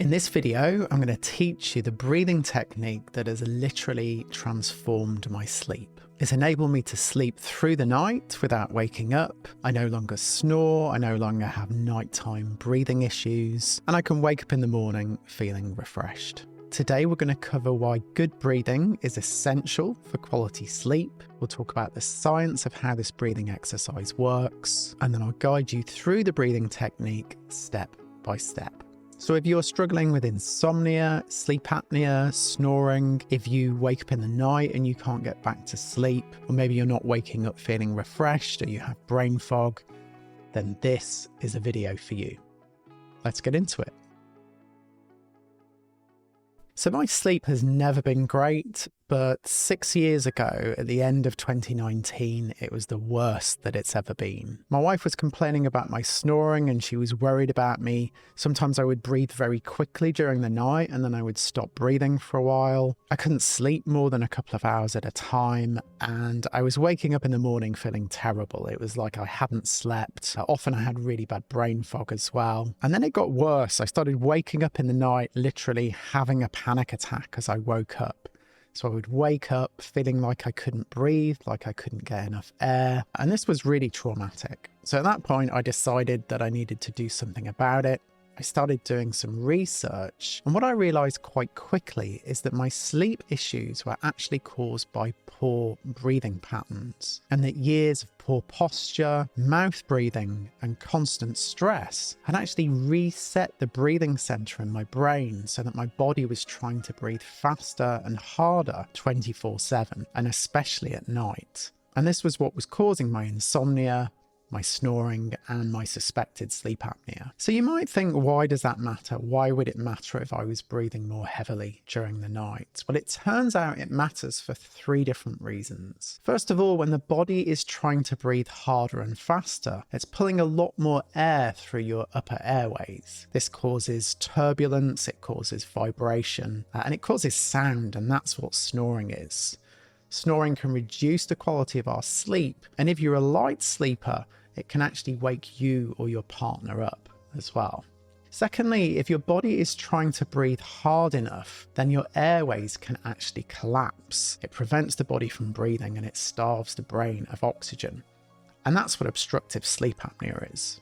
In this video, I'm going to teach you the breathing technique that has literally transformed my sleep. It's enabled me to sleep through the night without waking up. I no longer snore, I no longer have nighttime breathing issues, and I can wake up in the morning feeling refreshed. Today we're going to cover why good breathing is essential for quality sleep. We'll talk about the science of how this breathing exercise works, and then I'll guide you through the breathing technique step by step. So if you're struggling with insomnia, sleep apnea, snoring, if you wake up in the night and you can't get back to sleep, or maybe you're not waking up feeling refreshed or you have brain fog, then this is a video for you. Let's get into it. So my sleep has never been great, but 6 years ago, at the end of 2019, it was the worst that it's ever been. My wife was complaining about my snoring and she was worried about me. Sometimes I would breathe very quickly during the night and then I would stop breathing for a while. I couldn't sleep more than a couple of hours at a time, and I was waking up in the morning feeling terrible. It was like I hadn't slept. Often I had really bad brain fog as well. And then it got worse. I started waking up in the night, literally having a panic attack as I woke up. So I would wake up feeling like I couldn't breathe, like I couldn't get enough air, and this was really traumatic. So at that point, I decided that I needed to do something about it. I started doing some research, and what I realized quite quickly is that my sleep issues were actually caused by poor breathing patterns, and that years of poor posture, mouth breathing, and constant stress had actually reset the breathing center in my brain so that my body was trying to breathe faster and harder 24/7, and especially at night. And this was what was causing my insomnia, my snoring, and my suspected sleep apnea. So you might think, why does that matter? Why would it matter if I was breathing more heavily during the night? Well, it turns out it matters for 3 different reasons. First of all, when the body is trying to breathe harder and faster, it's pulling a lot more air through your upper airways. This causes turbulence, it causes vibration, and it causes sound, and that's what snoring is. Snoring can reduce the quality of our sleep, and if you're a light sleeper, it can actually wake you or your partner up as well. Secondly, if your body is trying to breathe hard enough, then your airways can actually collapse. It prevents the body from breathing and it starves the brain of oxygen. And that's what obstructive sleep apnea is.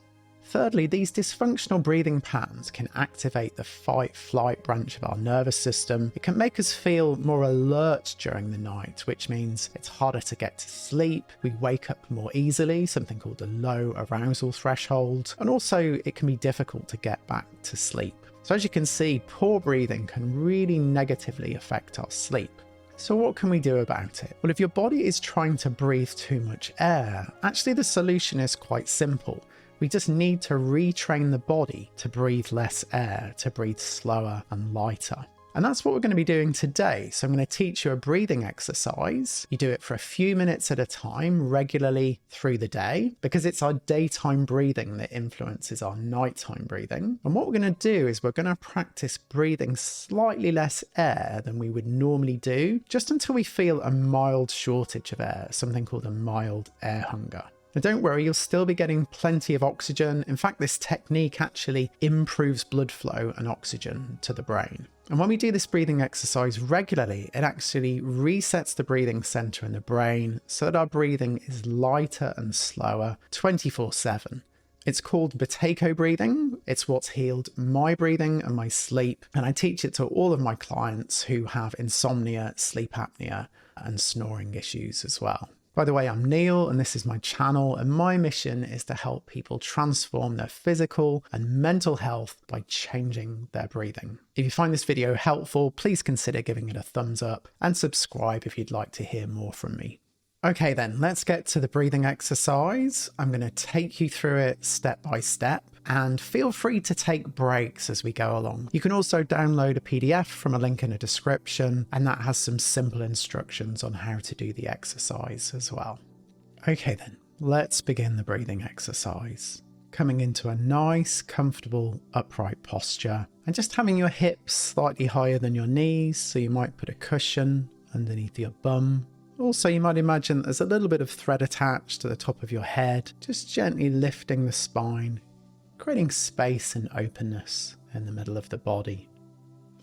Thirdly, these dysfunctional breathing patterns can activate the fight-flight branch of our nervous system. It can make us feel more alert during the night, which means it's harder to get to sleep. We wake up more easily, something called a low arousal threshold. And also, it can be difficult to get back to sleep. So as you can see, poor breathing can really negatively affect our sleep. So what can we do about it? Well, if your body is trying to breathe too much air, actually the solution is quite simple. We just need to retrain the body to breathe less air, to breathe slower and lighter. And that's what we're going to be doing today. So I'm going to teach you a breathing exercise. You do it for a few minutes at a time, regularly through the day, because it's our daytime breathing that influences our nighttime breathing. And what we're going to do is we're going to practice breathing slightly less air than we would normally do, just until we feel a mild shortage of air, something called a mild air hunger. Now don't worry, you'll still be getting plenty of oxygen. In fact, this technique actually improves blood flow and oxygen to the brain. And when we do this breathing exercise regularly, it actually resets the breathing center in the brain so that our breathing is lighter and slower 24/7. It's called Buteyko breathing. It's what's healed my breathing and my sleep. And I teach it to all of my clients who have insomnia, sleep apnea, and snoring issues as well. By the way, I'm Neil and this is my channel, and my mission is to help people transform their physical and mental health by changing their breathing. If you find this video helpful, please consider giving it a thumbs up and subscribe if you'd like to hear more from me. Okay then, let's get to the breathing exercise. I'm going to take you through it step by step, and feel free to take breaks as we go along. You can also download a PDF from a link in the description, and that has some simple instructions on how to do the exercise as well. Okay then, let's begin the breathing exercise. Coming into a nice, comfortable, upright posture, and just having your hips slightly higher than your knees, so you might put a cushion underneath your bum. Also, you might imagine there's a little bit of thread attached to the top of your head, just gently lifting the spine, creating space and openness in the middle of the body.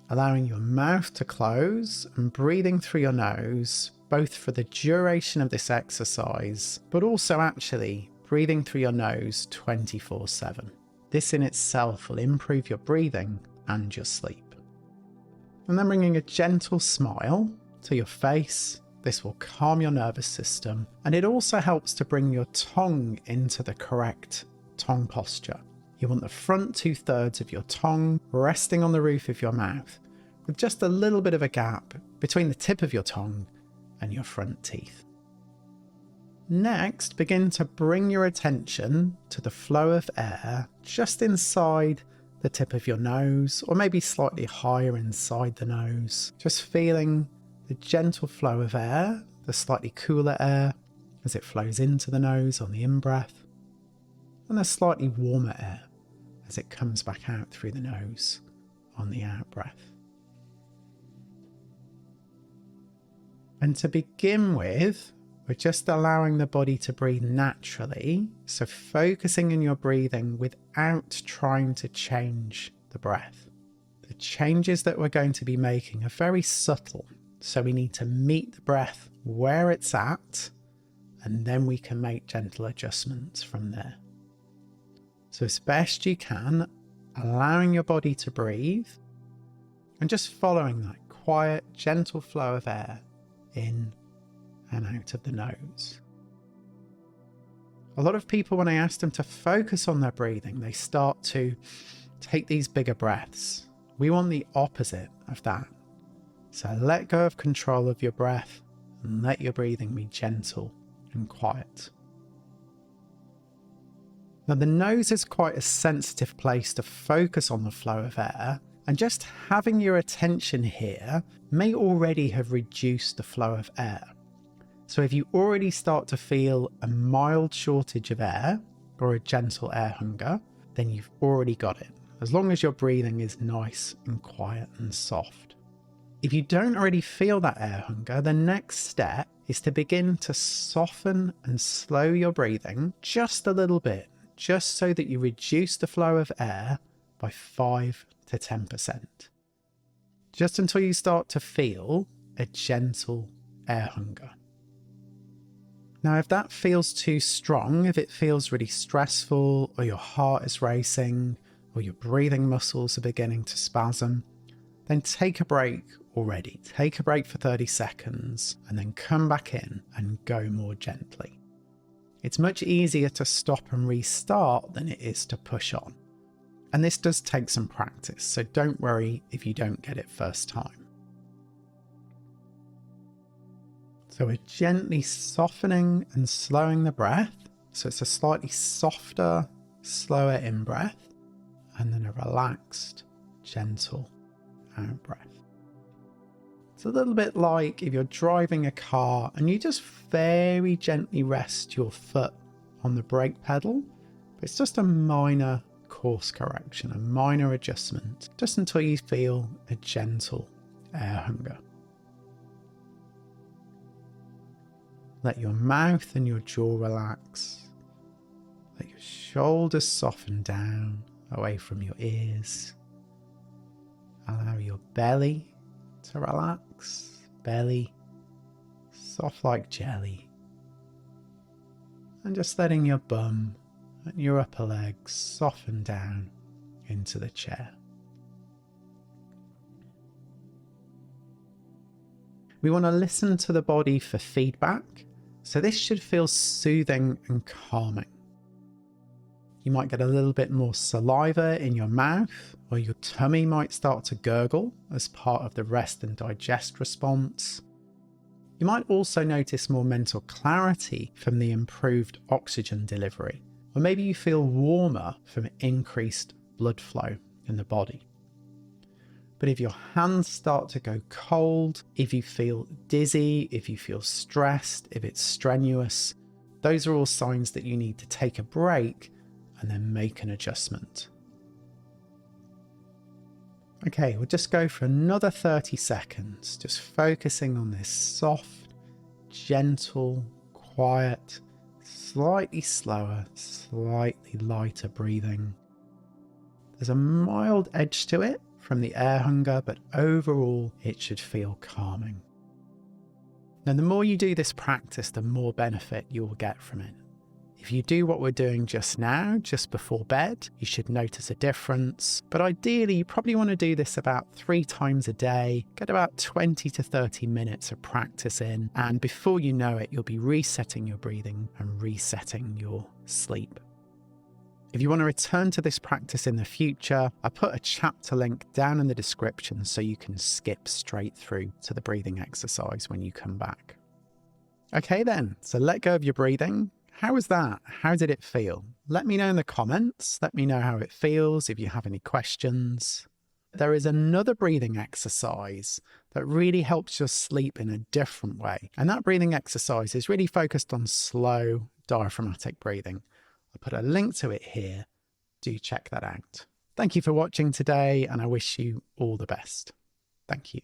Allowing your mouth to close and breathing through your nose, both for the duration of this exercise, but also actually breathing through your nose 24/7. This in itself will improve your breathing and your sleep. And then bringing a gentle smile to your face. This will calm your nervous system, and it also helps to bring your tongue into the correct tongue posture. You want the front 2/3 of your tongue resting on the roof of your mouth, with just a little bit of a gap between the tip of your tongue and your front teeth. Next, begin to bring your attention to the flow of air just inside the tip of your nose, or maybe slightly higher inside the nose. Just feeling the gentle flow of air, the slightly cooler air as it flows into the nose on the in-breath, and the slightly warmer air as it comes back out through the nose on the out-breath. And to begin with, we're just allowing the body to breathe naturally, so focusing on your breathing without trying to change the breath. The changes that we're going to be making are very subtle, so we need to meet the breath where it's at, and then we can make gentle adjustments from there. So as best you can, allowing your body to breathe, and just following that quiet, gentle flow of air in and out of the nose. A lot of people, when I ask them to focus on their breathing, they start to take these bigger breaths. We want the opposite of that. So let go of control of your breath and let your breathing be gentle and quiet. Now, the nose is quite a sensitive place to focus on the flow of air, and just having your attention here may already have reduced the flow of air. So if you already start to feel a mild shortage of air or a gentle air hunger, then you've already got it, as long as your breathing is nice and quiet and soft. If you don't already feel that air hunger, the next step is to begin to soften and slow your breathing just a little bit, just so that you reduce the flow of air by 5 to 10%. Just until you start to feel a gentle air hunger. Now, if that feels too strong, if it feels really stressful, or your heart is racing, or your breathing muscles are beginning to spasm, then take a break already. Take a break for 30 seconds and then come back in and go more gently. It's much easier to stop and restart than it is to push on. And this does take some practice, so don't worry if you don't get it first time. So we're gently softening and slowing the breath, so it's a slightly softer, slower in-breath, and then a relaxed, gentle out-breath. It's a little bit like if you're driving a car and you just very gently rest your foot on the brake pedal. It's just a minor course correction, a minor adjustment, just until you feel a gentle air hunger. Let your mouth and your jaw relax. Let your shoulders soften down away from your ears. Allow your belly to relax. Belly soft like jelly. And just letting your bum and your upper legs soften down into the chair. We want to listen to the body for feedback, so this should feel soothing and calming. You might get a little bit more saliva in your mouth, or your tummy might start to gurgle as part of the rest and digest response. You might also notice more mental clarity from the improved oxygen delivery, or maybe you feel warmer from increased blood flow in the body. But if your hands start to go cold, if you feel dizzy, if you feel stressed, if it's strenuous, those are all signs that you need to take a break and then make an adjustment. Okay, we'll just go for another 30 seconds, just focusing on this soft, gentle, quiet, slightly slower, slightly lighter breathing. There's a mild edge to it from the air hunger, but overall it should feel calming. Now, the more you do this practice, the more benefit you'll get from it. If you do what we're doing just now, just before bed, you should notice a difference. But ideally, you probably want to do this about 3 times a day, get about 20 to 30 minutes of practice in, and before you know it, you'll be resetting your breathing and resetting your sleep. If you want to return to this practice in the future, I put a chapter link down in the description so you can skip straight through to the breathing exercise when you come back. Okay then, so let go of your breathing. How was that? How did it feel? Let me know in the comments. Let me know how it feels if you have any questions. There is another breathing exercise that really helps your sleep in a different way. And that breathing exercise is really focused on slow diaphragmatic breathing. I'll put a link to it here. Do check that out. Thank you for watching today, and I wish you all the best. Thank you.